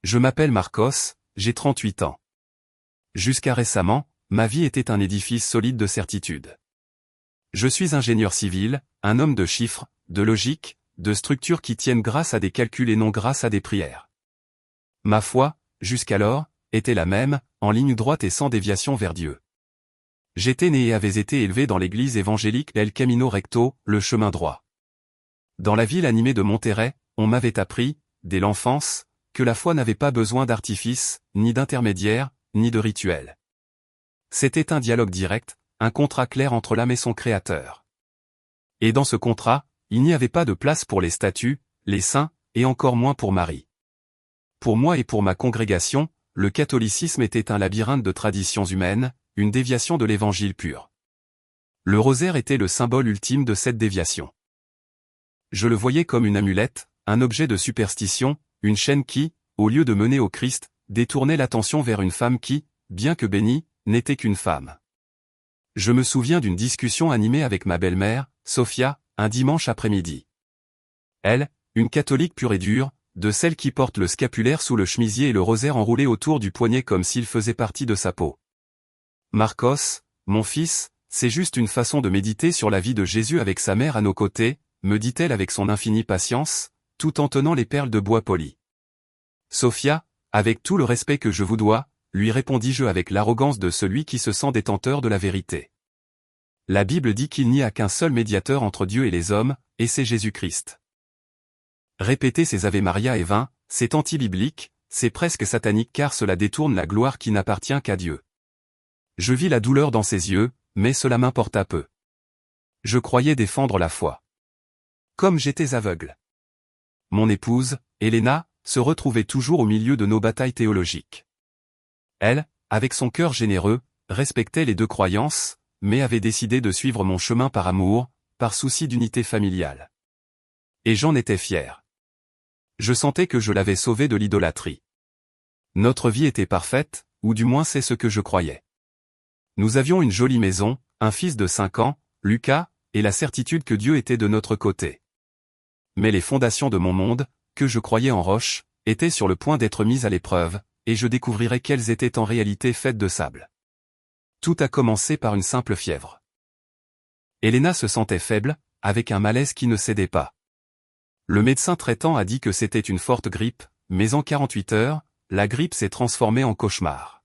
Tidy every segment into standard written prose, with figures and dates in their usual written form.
Je m'appelle Marcos, j'ai 38 ans. Jusqu'à récemment, ma vie était un édifice solide de certitude. Je suis ingénieur civil, un homme de chiffres, de logique, de structures qui tiennent grâce à des calculs et non grâce à des prières. Ma foi, jusqu'alors, était la même, en ligne droite et sans déviation vers Dieu. J'étais né et avais été élevé dans l'église évangélique El Camino Recto, le chemin droit. Dans la ville animée de Monterrey, on m'avait appris, dès l'enfance, que la foi n'avait pas besoin d'artifice, ni d'intermédiaire, ni de rituel. C'était un dialogue direct, un contrat clair entre l'âme et son créateur. Et dans ce contrat, il n'y avait pas de place pour les statues, les saints, et encore moins pour Marie. Pour moi et pour ma congrégation, le catholicisme était un labyrinthe de traditions humaines, une déviation de l'évangile pur. Le rosaire était le symbole ultime de cette déviation. Je le voyais comme une amulette, un objet de superstition, une chaîne qui, au lieu de mener au Christ, détournait l'attention vers une femme qui, bien que bénie, n'était qu'une femme. Je me souviens d'une discussion animée avec ma belle-mère, Sophia, un dimanche après-midi. Elle, une catholique pure et dure, de celle qui porte le scapulaire sous le chemisier et le rosaire enroulé autour du poignet comme s'il faisait partie de sa peau. Marcos, mon fils, c'est juste une façon de méditer sur la vie de Jésus avec sa mère à nos côtés, me dit-elle avec son infinie patience, tout en tenant les perles de bois polies. Sophia, avec tout le respect que je vous dois, lui répondis-je avec l'arrogance de celui qui se sent détenteur de la vérité. La Bible dit qu'il n'y a qu'un seul médiateur entre Dieu et les hommes, et c'est Jésus-Christ. Répéter ces Ave Maria est vain, c'est anti-biblique, c'est presque satanique car cela détourne la gloire qui n'appartient qu'à Dieu. Je vis la douleur dans ses yeux, mais cela m'importa peu. Je croyais défendre la foi. Comme j'étais aveugle. Mon épouse, Elena, se retrouvait toujours au milieu de nos batailles théologiques. Elle, avec son cœur généreux, respectait les deux croyances, mais avait décidé de suivre mon chemin par amour, par souci d'unité familiale. Et j'en étais fier. Je sentais que je l'avais sauvée de l'idolâtrie. Notre vie était parfaite, ou du moins c'est ce que je croyais. Nous avions une jolie maison, un fils de 5 ans, Lucas, et la certitude que Dieu était de notre côté. Mais les fondations de mon monde, que je croyais en roche, étaient sur le point d'être mises à l'épreuve, et je découvrirais qu'elles étaient en réalité faites de sable. Tout a commencé par une simple fièvre. Elena se sentait faible, avec un malaise qui ne cédait pas. Le médecin traitant a dit que c'était une forte grippe, mais en 48 heures, la grippe s'est transformée en cauchemar.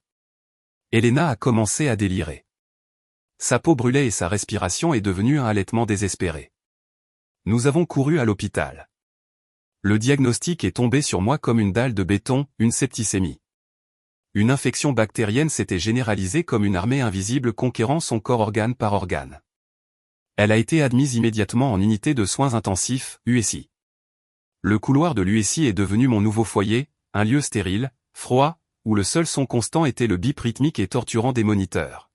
Elena a commencé à délirer. Sa peau brûlait et sa respiration est devenue un halètement désespéré. Nous avons couru à l'hôpital. Le diagnostic est tombé sur moi comme une dalle de béton, une septicémie. Une infection bactérienne s'était généralisée comme une armée invisible conquérant son corps organe par organe. Elle a été admise immédiatement en unité de soins intensifs, USI. Le couloir de l'USI est devenu mon nouveau foyer, un lieu stérile, froid, où le seul son constant était le bip rythmique et torturant des moniteurs.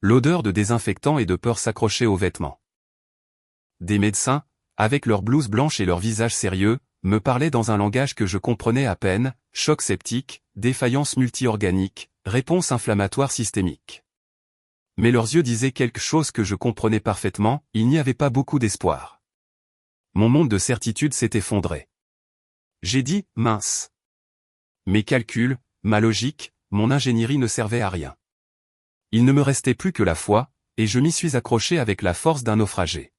L'odeur de désinfectant et de peur s'accrochait aux vêtements. Des médecins, avec leurs blouses blanches et leurs visages sérieux, me parlaient dans un langage que je comprenais à peine, choc septique, défaillance multi-organique, réponse inflammatoire systémique. Mais leurs yeux disaient quelque chose que je comprenais parfaitement, il n'y avait pas beaucoup d'espoir. Mon monde de certitude s'est effondré. J'ai dit, mince. Mes calculs, ma logique, mon ingénierie ne servaient à rien. Il ne me restait plus que la foi, et je m'y suis accroché avec la force d'un naufragé.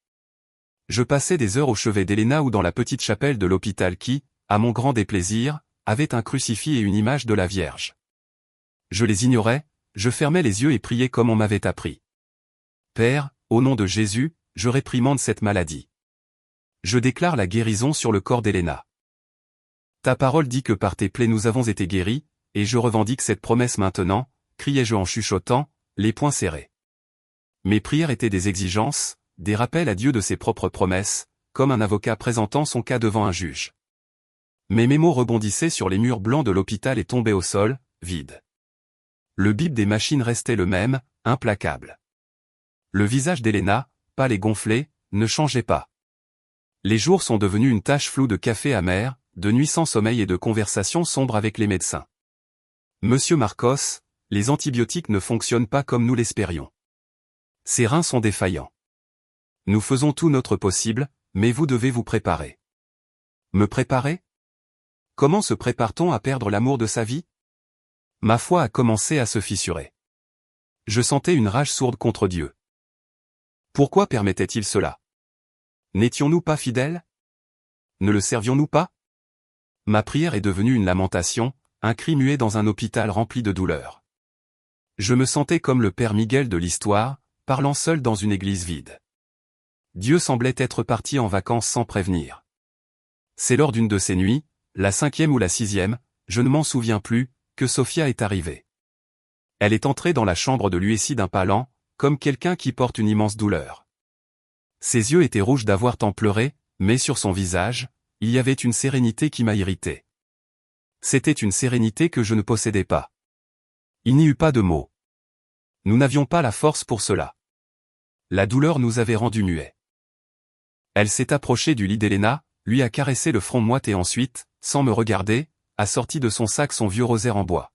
Je passais des heures au chevet d'Elena ou dans la petite chapelle de l'hôpital qui, à mon grand déplaisir, avait un crucifix et une image de la Vierge. Je les ignorais, je fermais les yeux et priais comme on m'avait appris. Père, au nom de Jésus, je réprimande cette maladie. Je déclare la guérison sur le corps d'Elena. Ta parole dit que par tes plaies nous avons été guéris, et je revendique cette promesse maintenant, criai-je en chuchotant, les poings serrés. Mes prières étaient des exigences, des rappels à Dieu de ses propres promesses, comme un avocat présentant son cas devant un juge. Mais mes mots rebondissaient sur les murs blancs de l'hôpital et tombaient au sol, vides. Le bip des machines restait le même, implacable. Le visage d'Elena, pâle et gonflé, ne changeait pas. Les jours sont devenus une tache floue de café amer, de nuits sans sommeil et de conversations sombres avec les médecins. Monsieur Marcos, les antibiotiques ne fonctionnent pas comme nous l'espérions. Ses reins sont défaillants. Nous faisons tout notre possible, mais vous devez vous préparer. Me préparer? Comment se prépare-t-on à perdre l'amour de sa vie? Ma foi a commencé à se fissurer. Je sentais une rage sourde contre Dieu. Pourquoi permettait-il cela? N'étions-nous pas fidèles? Ne le servions-nous pas? Ma prière est devenue une lamentation, un cri muet dans un hôpital rempli de douleur. Je me sentais comme le père Miguel de l'histoire, parlant seul dans une église vide. Dieu semblait être parti en vacances sans prévenir. C'est lors d'une de ces nuits, la 5e ou la 6e, je ne m'en souviens plus, que Sophia est arrivée. Elle est entrée dans la chambre de l'USI d'un pas lent, comme quelqu'un qui porte une immense douleur. Ses yeux étaient rouges d'avoir tant pleuré, mais sur son visage, il y avait une sérénité qui m'a irrité. C'était une sérénité que je ne possédais pas. Il n'y eut pas de mots. Nous n'avions pas la force pour cela. La douleur nous avait rendus muets. Elle s'est approchée du lit d'Elena, lui a caressé le front moite et ensuite, sans me regarder, a sorti de son sac son vieux rosaire en bois.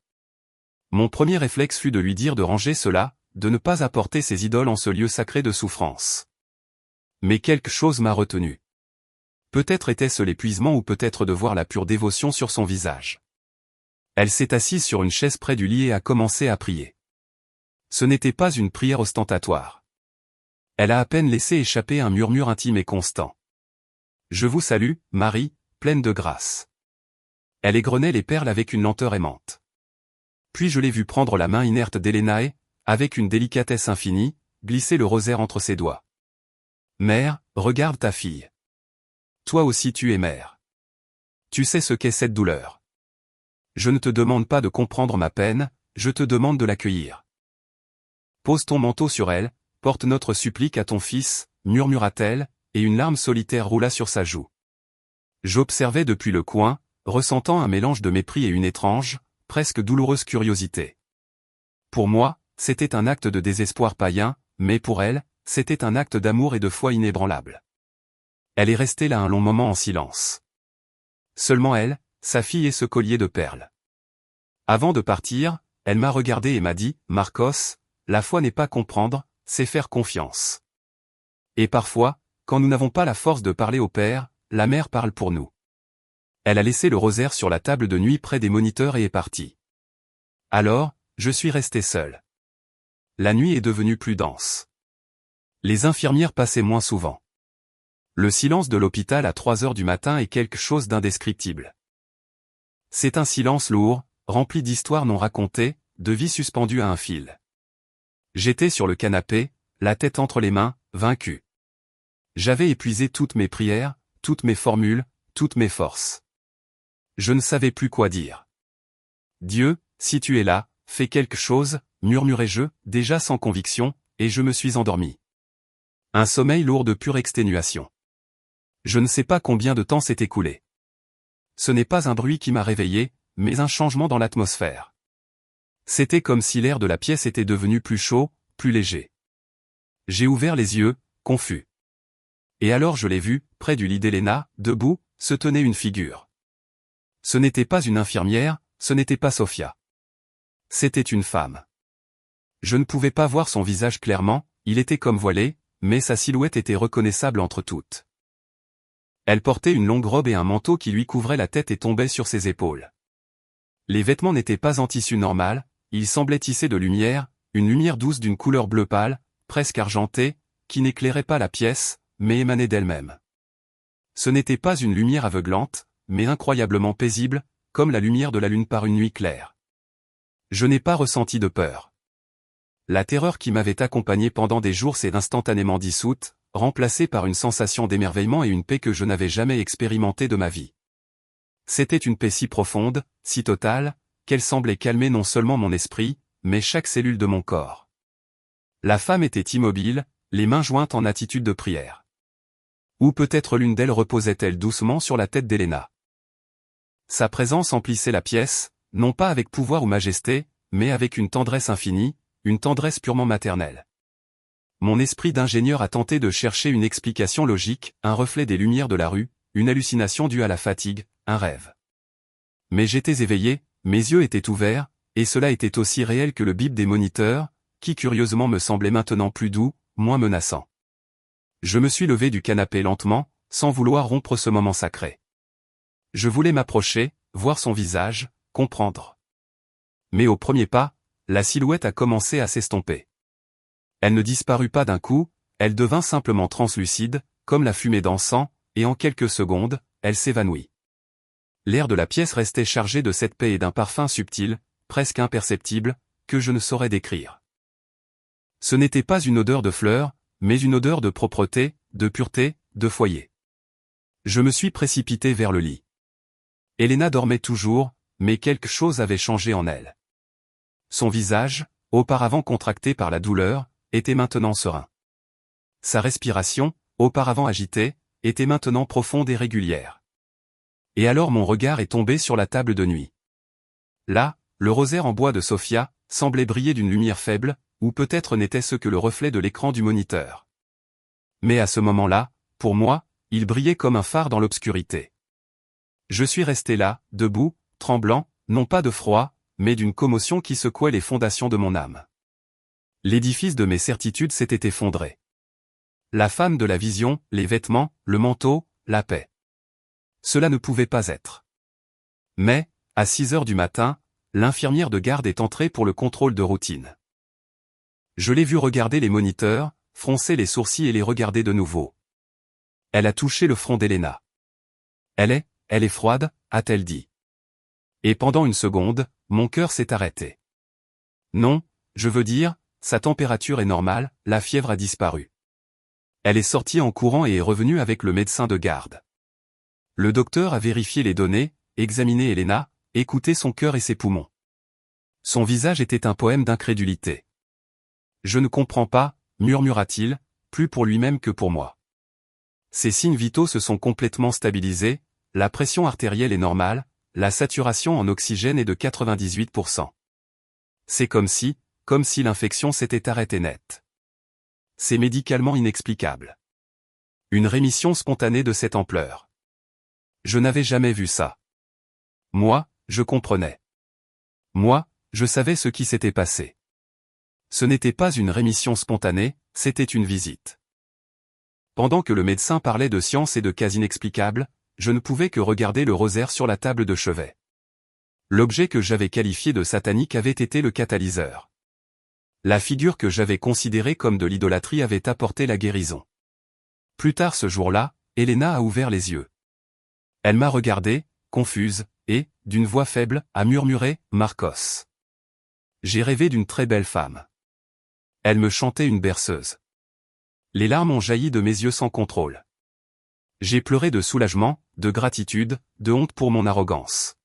Mon premier réflexe fut de lui dire de ranger cela, de ne pas apporter ses idoles en ce lieu sacré de souffrance. Mais quelque chose m'a retenu. Peut-être était-ce l'épuisement ou peut-être de voir la pure dévotion sur son visage. Elle s'est assise sur une chaise près du lit et a commencé à prier. Ce n'était pas une prière ostentatoire. Elle a à peine laissé échapper un murmure intime et constant. « Je vous salue, Marie, pleine de grâce. » Elle égrenait les perles avec une lenteur aimante. Puis je l'ai vue prendre la main inerte d'Elena et, avec une délicatesse infinie, glisser le rosaire entre ses doigts. « Mère, regarde ta fille. Toi aussi tu es mère. Tu sais ce qu'est cette douleur. Je ne te demande pas de comprendre ma peine, je te demande de l'accueillir. Pose ton manteau sur elle, porte notre supplique à ton fils, murmura-t-elle, et une larme solitaire roula sur sa joue. J'observais depuis le coin, ressentant un mélange de mépris et une étrange, presque douloureuse curiosité. Pour moi, c'était un acte de désespoir païen, mais pour elle, c'était un acte d'amour et de foi inébranlable. Elle est restée là un long moment en silence. Seulement elle, sa fille et ce collier de perles. Avant de partir, elle m'a regardé et m'a dit, « Marcos, la foi n'est pas comprendre, c'est faire confiance. » Et parfois, quand nous n'avons pas la force de parler au Père, la Mère parle pour nous. Elle a laissé le rosaire sur la table de nuit près des moniteurs et est partie. Alors, je suis resté seul. La nuit est devenue plus dense. Les infirmières passaient moins souvent. Le silence de l'hôpital à 3 heures du matin est quelque chose d'indescriptible. C'est un silence lourd, rempli d'histoires non racontées, de vies suspendues à un fil. J'étais sur le canapé, la tête entre les mains, vaincu. J'avais épuisé toutes mes prières, toutes mes formules, toutes mes forces. Je ne savais plus quoi dire. « Dieu, si tu es là, fais quelque chose », murmurai-je, déjà sans conviction, et je me suis endormi. Un sommeil lourd de pure exténuation. Je ne sais pas combien de temps s'est écoulé. Ce n'est pas un bruit qui m'a réveillé, mais un changement dans l'atmosphère. C'était comme si l'air de la pièce était devenu plus chaud, plus léger. J'ai ouvert les yeux, confus. Et alors je l'ai vue, près du lit d'Elena, debout, se tenait une figure. Ce n'était pas une infirmière, ce n'était pas Sophia. C'était une femme. Je ne pouvais pas voir son visage clairement, il était comme voilé, mais sa silhouette était reconnaissable entre toutes. Elle portait une longue robe et un manteau qui lui couvrait la tête et tombait sur ses épaules. Les vêtements n'étaient pas en tissu normal, ils semblaient tissés de lumière, une lumière douce d'une couleur bleu pâle, presque argentée, qui n'éclairait pas la pièce, mais émanait d'elle-même. Ce n'était pas une lumière aveuglante, mais incroyablement paisible, comme la lumière de la lune par une nuit claire. Je n'ai pas ressenti de peur. La terreur qui m'avait accompagné pendant des jours s'est instantanément dissoute, remplacée par une sensation d'émerveillement et une paix que je n'avais jamais expérimentée de ma vie. C'était une paix si profonde, si totale, qu'elle semblait calmer non seulement mon esprit, mais chaque cellule de mon corps. La femme était immobile, les mains jointes en attitude de prière. Ou peut-être l'une d'elles reposait-elle doucement sur la tête d'Elena. Sa présence emplissait la pièce, non pas avec pouvoir ou majesté, mais avec une tendresse infinie, une tendresse purement maternelle. Mon esprit d'ingénieur a tenté de chercher une explication logique, un reflet des lumières de la rue, une hallucination due à la fatigue, un rêve. Mais j'étais éveillé, mes yeux étaient ouverts, et cela était aussi réel que le bip des moniteurs, qui curieusement me semblait maintenant plus doux, moins menaçant. Je me suis levé du canapé lentement, sans vouloir rompre ce moment sacré. Je voulais m'approcher, voir son visage, comprendre. Mais au premier pas, la silhouette a commencé à s'estomper. Elle ne disparut pas d'un coup, elle devint simplement translucide, comme la fumée d'encens, et en quelques secondes, elle s'évanouit. L'air de la pièce restait chargé de cette paix et d'un parfum subtil, presque imperceptible, que je ne saurais décrire. Ce n'était pas une odeur de fleurs, mais une odeur de propreté, de pureté, de foyer. Je me suis précipité vers le lit. Elena dormait toujours, mais quelque chose avait changé en elle. Son visage, auparavant contracté par la douleur, était maintenant serein. Sa respiration, auparavant agitée, était maintenant profonde et régulière. Et alors mon regard est tombé sur la table de nuit. Là, le rosaire en bois de Sophia semblait briller d'une lumière faible, ou peut-être n'était-ce que le reflet de l'écran du moniteur. Mais à ce moment-là, pour moi, il brillait comme un phare dans l'obscurité. Je suis resté là, debout, tremblant, non pas de froid, mais d'une commotion qui secouait les fondations de mon âme. L'édifice de mes certitudes s'était effondré. La femme de la vision, les vêtements, le manteau, la paix. Cela ne pouvait pas être. Mais, à 6 heures du matin, l'infirmière de garde est entrée pour le contrôle de routine. Je l'ai vue regarder les moniteurs, froncer les sourcils et les regarder de nouveau. Elle a touché le front d'Elena. Elle est froide, a-t-elle dit. Et pendant une seconde, mon cœur s'est arrêté. Non, je veux dire, sa température est normale, la fièvre a disparu. Elle est sortie en courant et est revenue avec le médecin de garde. Le docteur a vérifié les données, examiné Elena, écouté son cœur et ses poumons. Son visage était un poème d'incrédulité. Je ne comprends pas, murmura-t-il, plus pour lui-même que pour moi. Ses signes vitaux se sont complètement stabilisés, la pression artérielle est normale, la saturation en oxygène est de 98%. C'est comme si l'infection s'était arrêtée net. C'est médicalement inexplicable. Une rémission spontanée de cette ampleur. Je n'avais jamais vu ça. Moi, je comprenais. Moi, je savais ce qui s'était passé. Ce n'était pas une rémission spontanée, c'était une visite. Pendant que le médecin parlait de science et de cas inexplicables, je ne pouvais que regarder le rosaire sur la table de chevet. L'objet que j'avais qualifié de satanique avait été le catalyseur. La figure que j'avais considérée comme de l'idolâtrie avait apporté la guérison. Plus tard ce jour-là, Elena a ouvert les yeux. Elle m'a regardé, confuse, et, d'une voix faible, a murmuré « Marcos ». J'ai rêvé d'une très belle femme. Elle me chantait une berceuse. Les larmes ont jailli de mes yeux sans contrôle. J'ai pleuré de soulagement, de gratitude, de honte pour mon arrogance.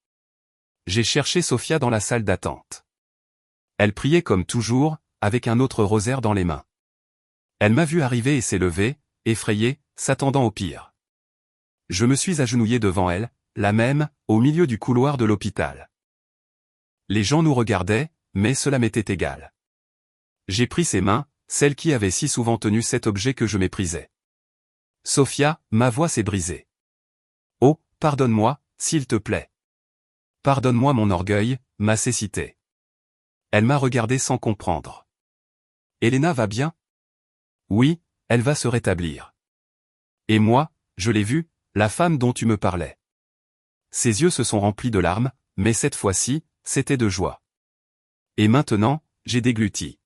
J'ai cherché Sophia dans la salle d'attente. Elle priait comme toujours, avec un autre rosaire dans les mains. Elle m'a vu arriver et s'est levée, effrayée, s'attendant au pire. Je me suis agenouillé devant elle, la même, au milieu du couloir de l'hôpital. Les gens nous regardaient, mais cela m'était égal. J'ai pris ses mains, celles qui avaient si souvent tenu cet objet que je méprisais. Sophia, ma voix s'est brisée. Oh, pardonne-moi, s'il te plaît. Pardonne-moi mon orgueil, ma cécité. Elle m'a regardé sans comprendre. Elena va bien? Oui, elle va se rétablir. Et moi, je l'ai vue, la femme dont tu me parlais. Ses yeux se sont remplis de larmes, mais cette fois-ci, c'était de joie. Et maintenant, j'ai dégluti.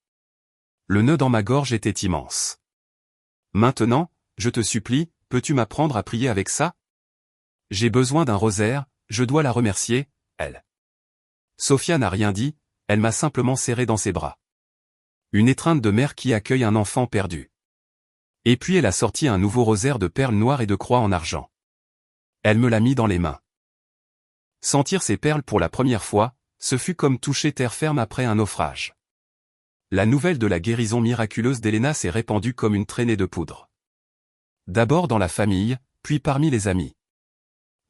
Le nœud dans ma gorge était immense. Maintenant, je te supplie, peux-tu m'apprendre à prier avec ça? J'ai besoin d'un rosaire, je dois la remercier, elle. Sophia n'a rien dit, elle m'a simplement serré dans ses bras. Une étreinte de mère qui accueille un enfant perdu. Et puis elle a sorti un nouveau rosaire de perles noires et de croix en argent. Elle me l'a mis dans les mains. Sentir ces perles pour la première fois, ce fut comme toucher terre ferme après un naufrage. La nouvelle de la guérison miraculeuse d'Elena s'est répandue comme une traînée de poudre. D'abord dans la famille, puis parmi les amis.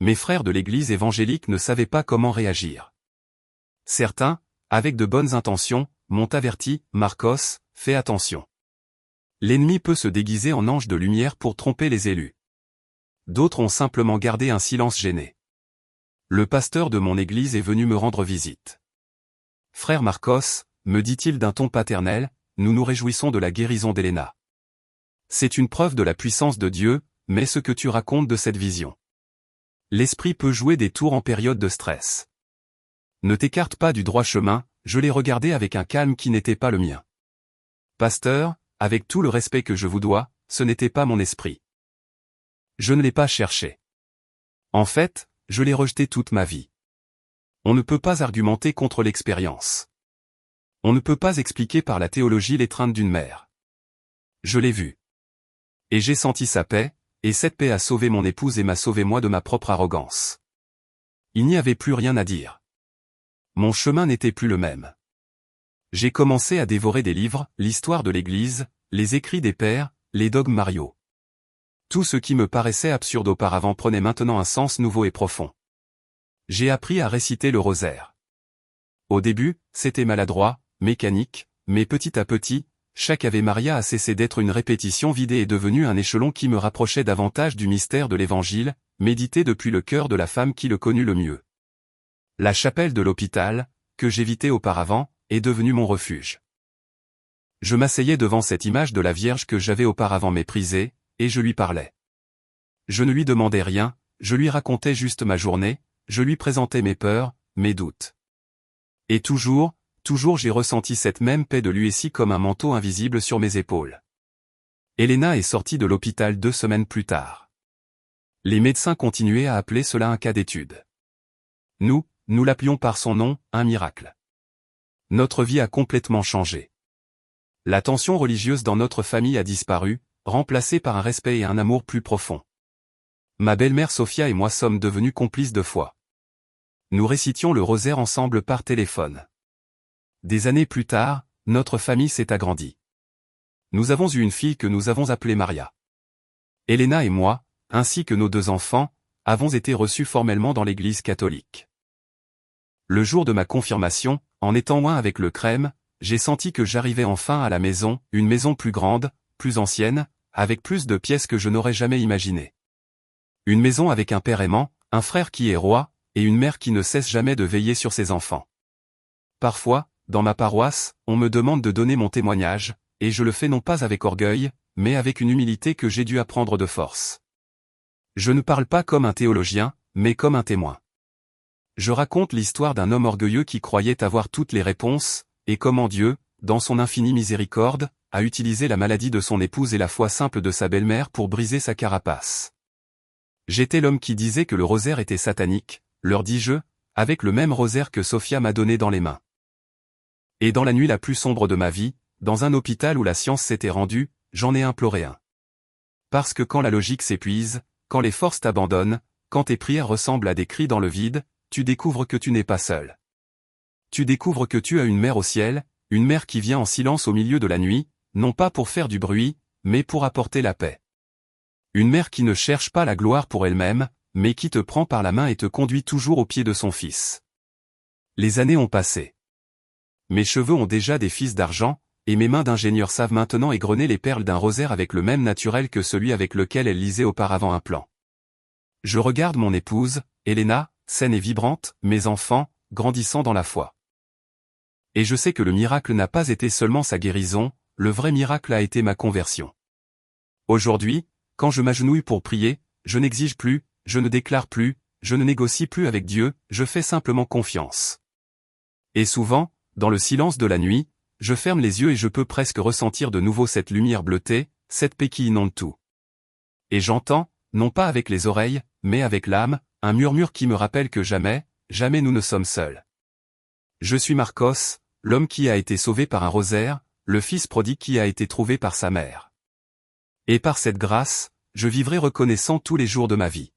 Mes frères de l'église évangélique ne savaient pas comment réagir. Certains, avec de bonnes intentions, m'ont averti, Marcos, fais attention. L'ennemi peut se déguiser en ange de lumière pour tromper les élus. D'autres ont simplement gardé un silence gêné. Le pasteur de mon église est venu me rendre visite. Frère Marcos, me dit-il d'un ton paternel, nous nous réjouissons de la guérison d'Elena. C'est une preuve de la puissance de Dieu, mais ce que tu racontes de cette vision. L'esprit peut jouer des tours en période de stress. Ne t'écarte pas du droit chemin, je l'ai regardé avec un calme qui n'était pas le mien. Pasteur, avec tout le respect que je vous dois, ce n'était pas mon esprit. Je ne l'ai pas cherché. En fait, je l'ai rejeté toute ma vie. On ne peut pas argumenter contre l'expérience. On ne peut pas expliquer par la théologie l'étreinte d'une mère. Je l'ai vu. Et j'ai senti sa paix, et cette paix a sauvé mon épouse et m'a sauvé moi de ma propre arrogance. Il n'y avait plus rien à dire. Mon chemin n'était plus le même. J'ai commencé à dévorer des livres, l'histoire de l'Église, les écrits des pères, les dogmes mariaux. Tout ce qui me paraissait absurde auparavant prenait maintenant un sens nouveau et profond. J'ai appris à réciter le rosaire. Au début, c'était maladroit, mécanique, mais petit à petit, chaque Ave Maria a cessé d'être une répétition vide et est devenu un échelon qui me rapprochait davantage du mystère de l'Évangile, médité depuis le cœur de la femme qui le connut le mieux. La chapelle de l'hôpital, que j'évitais auparavant, est devenue mon refuge. Je m'asseyais devant cette image de la Vierge que j'avais auparavant méprisée, et je lui parlais. Je ne lui demandais rien, je lui racontais juste ma journée, je lui présentais mes peurs, mes doutes. Et toujours j'ai ressenti cette même paix de Luétie comme un manteau invisible sur mes épaules. Elena est sortie de l'hôpital 2 semaines plus tard. Les médecins continuaient à appeler cela un cas d'étude. Nous l'appelions par son nom, un miracle. Notre vie a complètement changé. La tension religieuse dans notre famille a disparu, remplacée par un respect et un amour plus profond. Ma belle-mère Sophia et moi sommes devenus complices de foi. Nous récitions le rosaire ensemble par téléphone. Des années plus tard, notre famille s'est agrandie. Nous avons eu une fille que nous avons appelée Maria. Elena et moi, ainsi que nos 2 enfants, avons été reçus formellement dans l'Église catholique. Le jour de ma confirmation, en étant loin avec le crème, j'ai senti que j'arrivais enfin à la maison, une maison plus grande, plus ancienne, avec plus de pièces que je n'aurais jamais imaginées. Une maison avec un père aimant, un frère qui est roi, et une mère qui ne cesse jamais de veiller sur ses enfants. Parfois, dans ma paroisse, on me demande de donner mon témoignage, et je le fais non pas avec orgueil, mais avec une humilité que j'ai dû apprendre de force. Je ne parle pas comme un théologien, mais comme un témoin. Je raconte l'histoire d'un homme orgueilleux qui croyait avoir toutes les réponses, et comment Dieu, dans son infinie miséricorde, a utilisé la maladie de son épouse et la foi simple de sa belle-mère pour briser sa carapace. J'étais l'homme qui disait que le rosaire était satanique, leur dis-je, avec le même rosaire que Sophia m'a donné dans les mains. Et dans la nuit la plus sombre de ma vie, dans un hôpital où la science s'était rendue, j'en ai imploré un. Parce que quand la logique s'épuise, quand les forces t'abandonnent, quand tes prières ressemblent à des cris dans le vide, tu découvres que tu n'es pas seul. Tu découvres que tu as une mère au ciel, une mère qui vient en silence au milieu de la nuit, non pas pour faire du bruit, mais pour apporter la paix. Une mère qui ne cherche pas la gloire pour elle-même, mais qui te prend par la main et te conduit toujours au pied de son fils. Les années ont passé. Mes cheveux ont déjà des fils d'argent, et mes mains d'ingénieur savent maintenant égrener les perles d'un rosaire avec le même naturel que celui avec lequel elle lisait auparavant un plan. Je regarde mon épouse, Elena, saine et vibrante, mes enfants, grandissant dans la foi. Et je sais que le miracle n'a pas été seulement sa guérison, le vrai miracle a été ma conversion. Aujourd'hui, quand je m'agenouille pour prier, je n'exige plus, je ne déclare plus, je ne négocie plus avec Dieu, je fais simplement confiance. Et souvent, dans le silence de la nuit, je ferme les yeux et je peux presque ressentir de nouveau cette lumière bleutée, cette paix qui inonde tout. Et j'entends, non pas avec les oreilles, mais avec l'âme, un murmure qui me rappelle que jamais nous ne sommes seuls. Je suis Marcos, l'homme qui a été sauvé par un rosaire, le fils prodigue qui a été trouvé par sa mère. Et par cette grâce, je vivrai reconnaissant tous les jours de ma vie.